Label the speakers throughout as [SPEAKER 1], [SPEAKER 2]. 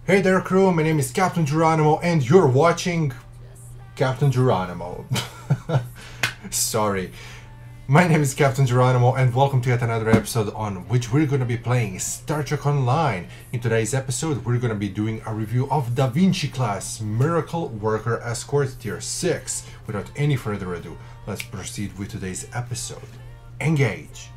[SPEAKER 1] Hey there crew, my name is Captain Geronimo and you're watching Captain Geronimo. Sorry. My name is Captain Geronimo and welcome to yet another episode on which we're going to be playing Star Trek Online. In today's episode we're going to be doing a review of the Vinci Class Miracle Worker Escort Tier 6. Without any further ado, let's proceed with today's episode. Engage!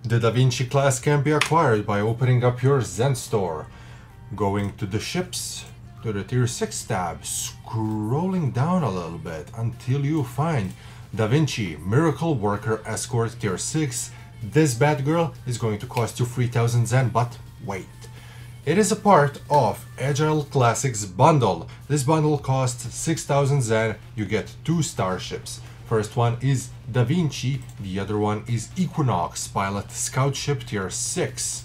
[SPEAKER 1] The Da Vinci Class can be acquired by opening up your Zen store, going to the ships, to the Tier 6 tab, scrolling down a little bit until you find Da Vinci Miracle Worker Escort Tier 6. This bad girl is going to cost you 3000 Zen, but wait. It is a part of Agile Classics bundle. This bundle costs 6000 Zen, you get 2 starships. First one is Da Vinci, the other one is Equinox Pilot Scout Ship Tier 6.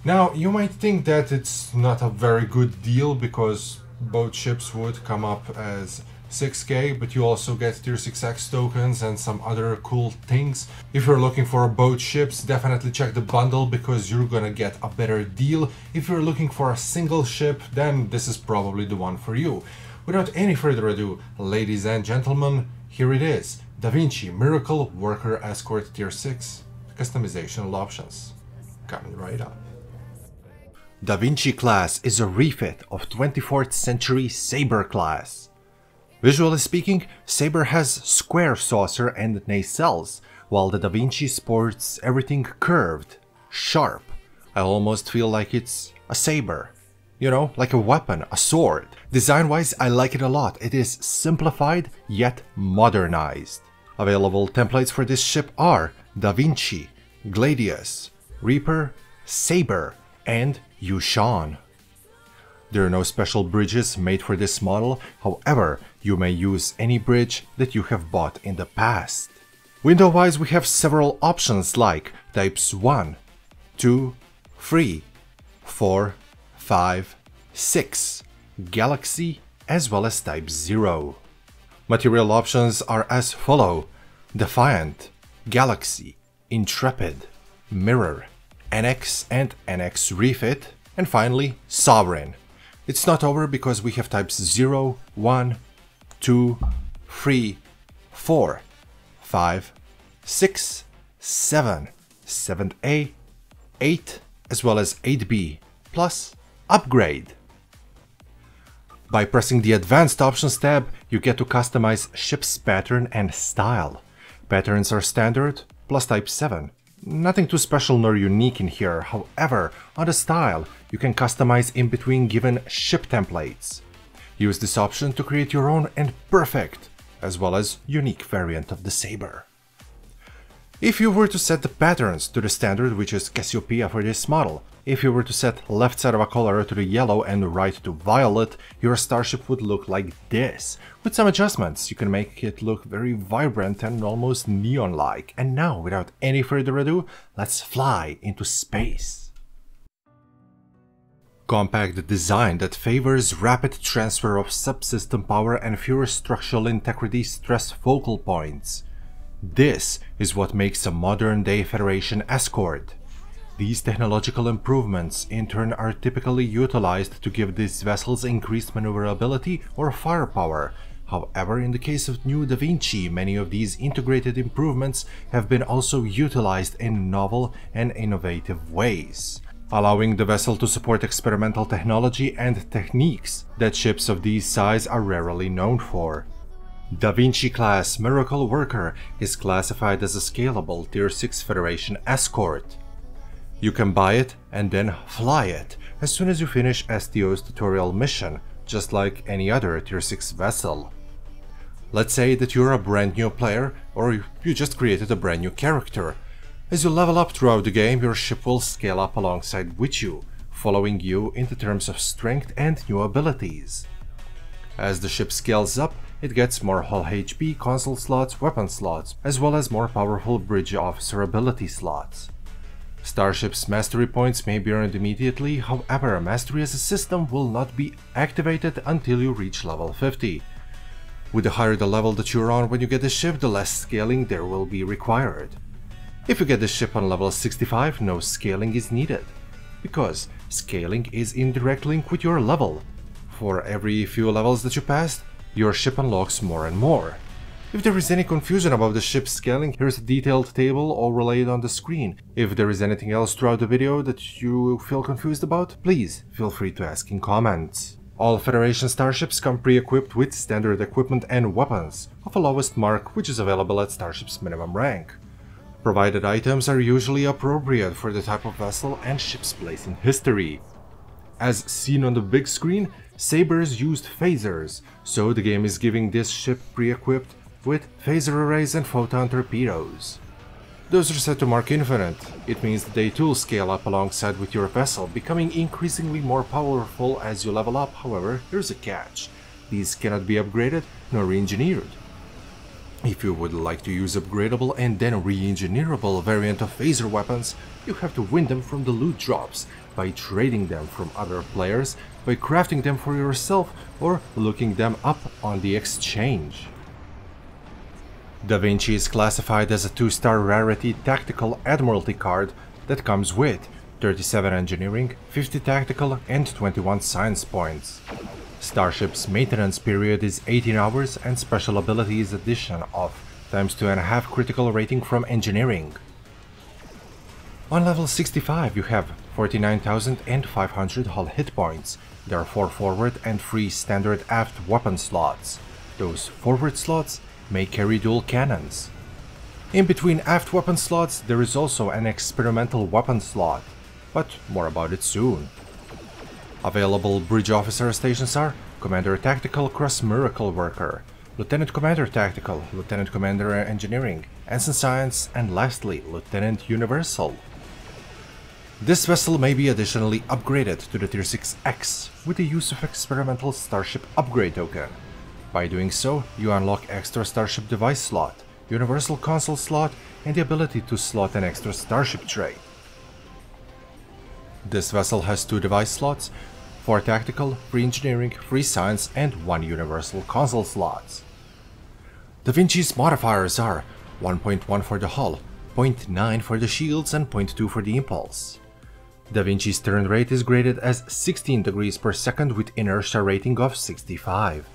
[SPEAKER 1] Now, you might think that it's not a very good deal because both ships would come up as 6k, but you also get Tier 6X tokens and some other cool things. If you're looking for both ships, definitely check the bundle because you're gonna get a better deal. If you're looking for a single ship, then this is probably the one for you. Without any further ado, ladies and gentlemen, here it is, Da Vinci Miracle Worker Escort Tier 6 Customizational Options. Coming right up. Da Vinci Class is a refit of 24th century Sabre class. Visually speaking, Sabre has square saucer and nacelles, while the Da Vinci sports everything curved, sharp. I almost feel like it's a saber. You know, like a weapon, a sword. Design-wise, I like it a lot. It is simplified, yet modernized. Available templates for this ship are Da Vinci, Gladius, Reaper, Sabre, and Yushan. There are no special bridges made for this model, however, you may use any bridge that you have bought in the past. Window-wise, we have several options like types 1, 2, 3, 4, 5, 6, Galaxy, as well as Type 0. Material options are as follow: Defiant, Galaxy, Intrepid, Mirror, NX and NX Refit, and finally Sovereign. It's not over because we have types 0, 1, 2, 3, 4, 5, 6, 7, 7A, 8, as well as 8B, plus Upgrade. By pressing the Advanced Options tab, you get to customize ship's pattern and style. Patterns are standard, plus type 7. Nothing too special nor unique in here, however, on the style, you can customize in between given ship templates. Use this option to create your own and perfect, as well as unique variant of the Sabre. If you were to set the patterns to the standard, which is Cassiopeia for this model, if you were to set left side of a color to the yellow and right to violet, your starship would look like this. With some adjustments, you can make it look very vibrant and almost neon-like. And now, without any further ado, let's fly into space. Compact design that favors rapid transfer of subsystem power and fewer structural integrity stress focal points. This is what makes a modern-day Federation escort. These technological improvements in turn are typically utilized to give these vessels increased maneuverability or firepower. However, in the case of new Da Vinci, many of these integrated improvements have been also utilized in novel and innovative ways, allowing the vessel to support experimental technology and techniques that ships of this size are rarely known for. Da Vinci Class Miracle Worker is classified as a scalable Tier 6 Federation escort. You can buy it and then fly it as soon as you finish STO's tutorial mission, just like any other Tier 6 vessel. Let's say that you're a brand new player or you just created a brand new character. As you level up throughout the game, your ship will scale up alongside with you, following you in the terms of strength and new abilities. As the ship scales up, it gets more hull HP, console slots, weapon slots, as well as more powerful bridge officer ability slots. Starship's mastery points may be earned immediately, however, mastery as a system will not be activated until you reach level 50. With the higher the level that you're on when you get the ship, the less scaling there will be required. If you get the ship on level 65, no scaling is needed, because scaling is in direct link with your level. For every few levels that you pass, your ship unlocks more and more. If there is any confusion about the ship's scaling, here's a detailed table overlaid on the screen. If there is anything else throughout the video that you feel confused about, please feel free to ask in comments. All Federation starships come pre-equipped with standard equipment and weapons of a lowest mark, which is available at starship's minimum rank. Provided items are usually appropriate for the type of vessel and ship's place in history. As seen on the big screen, Sabers used phasers, so the game is giving this ship pre-equipped with phaser arrays and photon torpedoes. Those are set to mark infinite. It means that they too scale up alongside with your vessel, becoming increasingly more powerful as you level up. However, here's a catch. These cannot be upgraded nor re-engineered. If you would like to use upgradable and then re-engineerable variant of phaser weapons, you have to win them from the loot drops, by trading them from other players, by crafting them for yourself, or looking them up on the exchange. Da Vinci is classified as a 2-star rarity tactical admiralty card that comes with 37 engineering, 50 tactical and 21 science points. Starship's maintenance period is 18 hours and special abilities addition of ×2.5 critical rating from engineering. On level 65 you have 49,500 hull hit points. There are 4 forward and 3 standard aft weapon slots. Those forward slots may carry dual cannons. In between aft weapon slots there is also an experimental weapon slot, but more about it soon. Available bridge officer stations are Commander Tactical Cross Miracle Worker, Lieutenant Commander Tactical, Lieutenant Commander Engineering, Ensign Science, and lastly Lieutenant Universal. This vessel may be additionally upgraded to the Tier 6X with the use of Experimental Starship Upgrade Token. By doing so, you unlock extra Starship Device slot, Universal Console slot, and the ability to slot an extra Starship tray. This vessel has 2 device slots, 4 tactical, 3 engineering, 3 science, and 1 Universal Console slots. Da Vinci's modifiers are 1.1 for the hull, 0.9 for the shields, and 0.2 for the impulse. Da Vinci's turn rate is graded as 16 degrees per second with inertia rating of 65.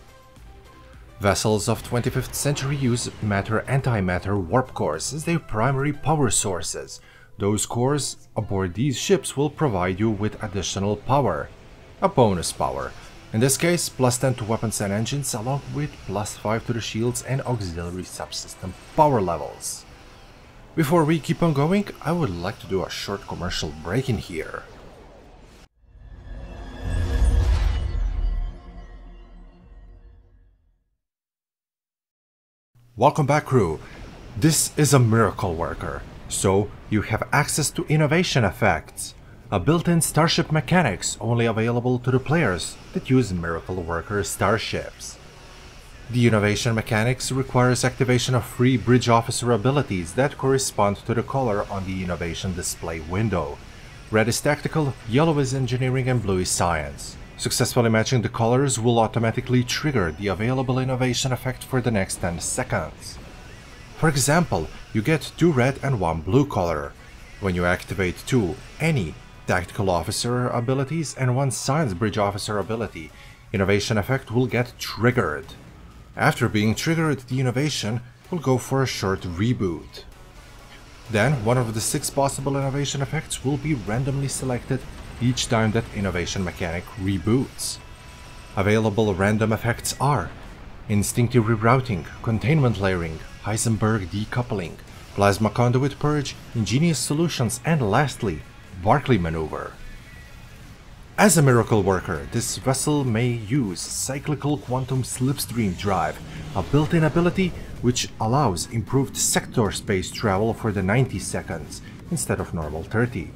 [SPEAKER 1] Vessels of 25th century use matter-antimatter warp cores as their primary power sources. Those cores aboard these ships will provide you with additional power, a bonus power, in this case +10 to weapons and engines along with +5 to the shields and auxiliary subsystem power levels. Before we keep on going, I would like to do a short commercial break in here. Welcome back, crew. This is a miracle worker, so you have access to innovation effects, a built-in starship mechanics only available to the players that use miracle worker starships. The innovation mechanics requires activation of 3 bridge officer abilities that correspond to the color on the innovation display window. Red is tactical, yellow is engineering, and blue is science. Successfully matching the colors will automatically trigger the available innovation effect for the next 10 seconds. For example, you get 2 red and 1 blue color. When you activate 2 any tactical officer abilities and 1 science bridge officer ability, innovation effect will get triggered. After being triggered, the innovation will go for a short reboot. Then one of the 6 possible innovation effects will be randomly selected each time that innovation mechanic reboots. Available random effects are instinctive rerouting, containment layering, Heisenberg decoupling, plasma conduit purge, ingenious solutions, and lastly, Barclay maneuver. As a miracle worker, this vessel may use cyclical quantum slipstream drive, a built-in ability which allows improved sector space travel for the 90 seconds instead of normal 30.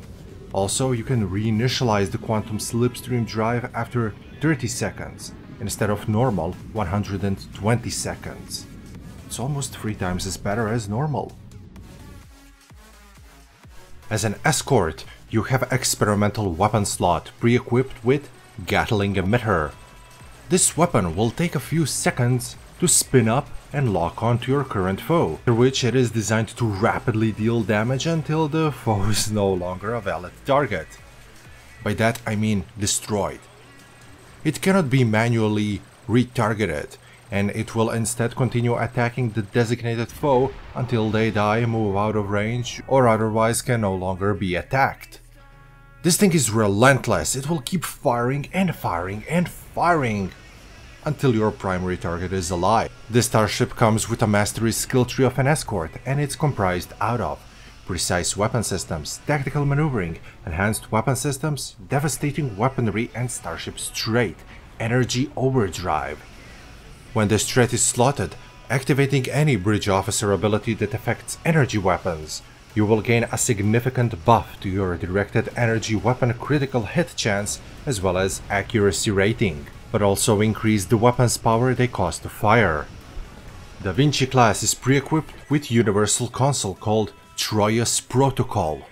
[SPEAKER 1] Also, you can reinitialize the quantum slipstream drive after 30 seconds instead of normal 120 seconds. It's almost 3 times as better as normal. As an escort, you have experimental weapon slot pre-equipped with Gatling emitter. This weapon will take a few seconds to spin up and lock onto your current foe, after which it is designed to rapidly deal damage until the foe is no longer a valid target. By that I mean destroyed. It cannot be manually retargeted, and it will instead continue attacking the designated foe until they die, move out of range, or otherwise can no longer be attacked. This thing is relentless. It will keep firing and firing and firing until your primary target is alive. This starship comes with a mastery skill tree of an escort, and it's comprised out of precise weapon systems, tactical maneuvering, enhanced weapon systems, devastating weaponry, and starship's trait, energy overdrive. When this trait is slotted, activating any bridge officer ability that affects energy weapons, you will gain a significant buff to your directed energy weapon critical hit chance as well as accuracy rating, but also increase the weapon's power they cost to fire. The Vinci Class is pre-equipped with universal console called Troyes Protocol.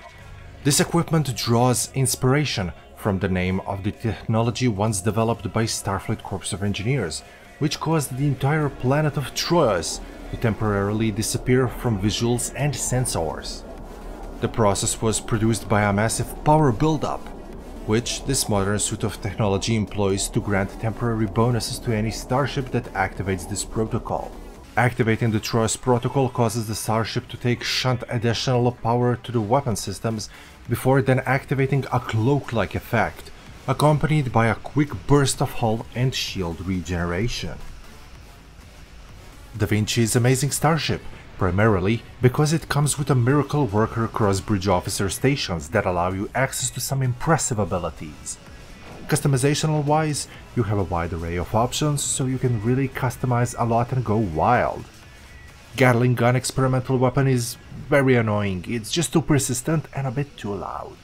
[SPEAKER 1] This equipment draws inspiration from the name of the technology once developed by Starfleet Corps of Engineers, which caused the entire planet of Troyes to temporarily disappear from visuals and sensors. The process was produced by a massive power buildup, which this modern suite of technology employs to grant temporary bonuses to any starship that activates this protocol. Activating the Troyes protocol causes the starship to shunt additional power to the weapon systems before then activating a cloak-like effect, accompanied by a quick burst of hull and shield regeneration. The Vinci is an amazing starship, primarily because it comes with a miracle worker cross-bridge officer stations that allow you access to some impressive abilities. Customizational wise, you have a wide array of options, so you can really customize a lot and go wild. Gatling gun experimental weapon is very annoying, it's just too persistent and a bit too loud.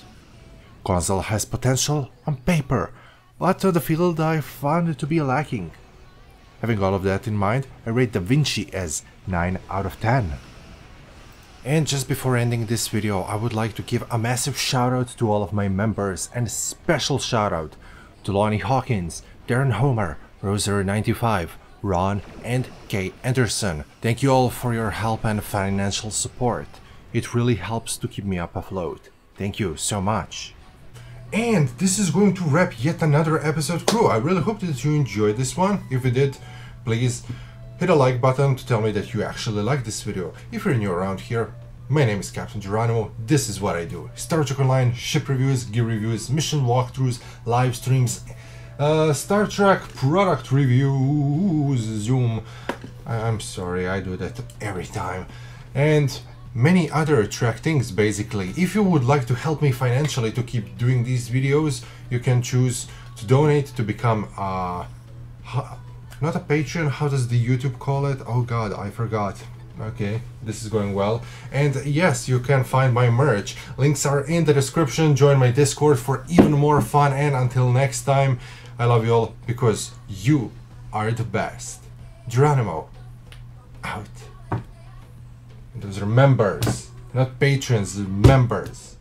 [SPEAKER 1] Console has potential on paper, but on the field I found it to be lacking. Having all of that in mind, I rate the Vinci as 9 out of 10. And just before ending this video, I would like to give a massive shout out to all of my members, and a special shout out to Lonnie Hawkins, Darren Homer, Roser95, Ron, and Kay Anderson. Thank you all for your help and financial support. It really helps to keep me up afloat. Thank you so much. And this is going to wrap yet another episode, crew. I really hope that you enjoyed this one. If you did, please hit a like button to tell me that you actually like this video. If you're new around here, my name is Captain Geronimo. This is what I do: Star Trek Online, ship reviews, gear reviews, mission walkthroughs, live streams, Star Trek product reviews, Zoom. I'm sorry, I do that every time. And many other Trek things, basically. If you would like to help me financially to keep doing these videos, you can choose to donate to become not a patron, how does the YouTube call it? Oh god, I forgot. Okay, this is going well. And yes, you can find my merch. Links are in the description. Join my Discord for even more fun, and until next time, I love you all because you are the best. Geronimo, out. Those are members, not patrons, members.